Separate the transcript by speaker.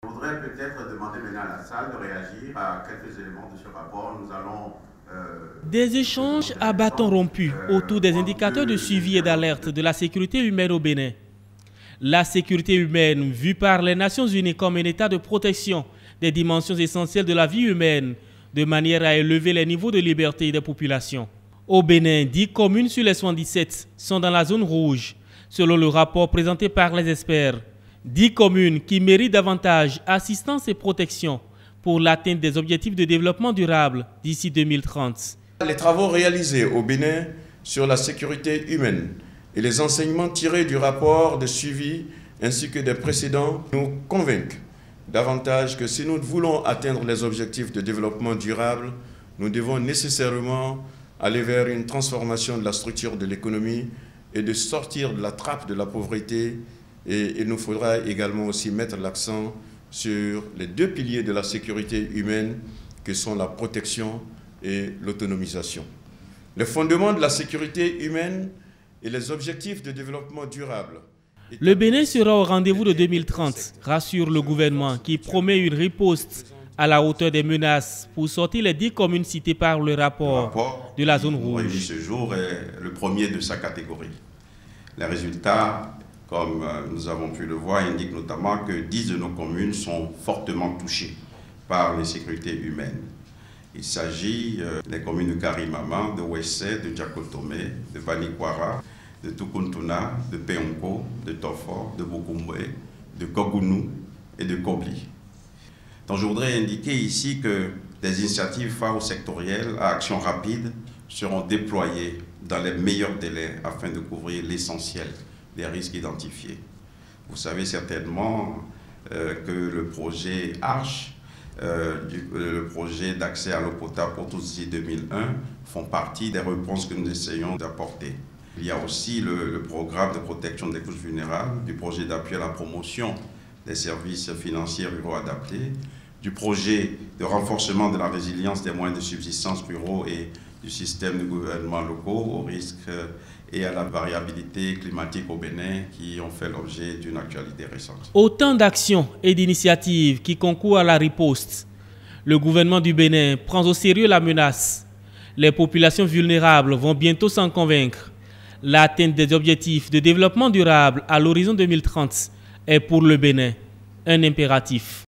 Speaker 1: Je voudrais peut-être demander maintenant à la salle de réagir à quelques éléments de ce rapport. Nous allons...
Speaker 2: Des échanges à bâtons rompus autour des indicateurs de suivi et d'alerte de la sécurité humaine au Bénin. La sécurité humaine, vue par les Nations Unies comme un état de protection des dimensions essentielles de la vie humaine, de manière à élever les niveaux de liberté des populations. Au Bénin, 10 communes sur les 77 sont dans la zone rouge, selon le rapport présenté par les experts. 10 communes qui méritent davantage assistance et protection pour l'atteinte des objectifs de développement durable d'ici 2030.
Speaker 3: Les travaux réalisés au Bénin sur la sécurité humaine et les enseignements tirés du rapport de suivi ainsi que des précédents nous convainquent davantage que si nous voulons atteindre les objectifs de développement durable, nous devons nécessairement aller vers une transformation de la structure de l'économie et de sortir de la trappe de la pauvreté. Et il nous faudra également aussi mettre l'accent sur les 2 piliers de la sécurité humaine que sont la protection et l'autonomisation. Le fondement de la sécurité humaine et les objectifs de développement durable.
Speaker 2: Le Bénin sera au rendez-vous de 2030, rassure le gouvernement qui promet une riposte à la hauteur des menaces pour sortir les 10 communes citées par le rapport de la zone rouge.
Speaker 1: Ce jour est le premier de sa catégorie. Les résultats, comme nous avons pu le voir, indiquent notamment que 10 de nos communes sont fortement touchées par l'insécurité humaine. Il s'agit des communes de Karimama, de Wessé, de Djakotome, de Banikwara, de Tukuntuna, de Peonko, de Tofor, de Bokumbwe, de Kogounou et de Kobli. Donc je voudrais indiquer ici que des initiatives phares sectorielles à action rapide seront déployées dans les meilleurs délais afin de couvrir l'essentiel des risques identifiés. Vous savez certainement que le projet ARCH, le projet d'accès à l'eau potable pour tous d'ici 2001, font partie des réponses que nous essayons d'apporter. Il y a aussi le programme de protection des couches vulnérables, du projet d'appui à la promotion des services financiers ruraux adaptés, du projet de renforcement de la résilience des moyens de subsistance ruraux et du système de gouvernement locaux au risque et à la variabilité climatique au Bénin qui ont fait l'objet d'une actualité récente.
Speaker 2: Autant d'actions et d'initiatives qui concourent à la riposte. Le gouvernement du Bénin prend au sérieux la menace. Les populations vulnérables vont bientôt s'en convaincre. L'atteinte des objectifs de développement durable à l'horizon 2030 est pour le Bénin un impératif.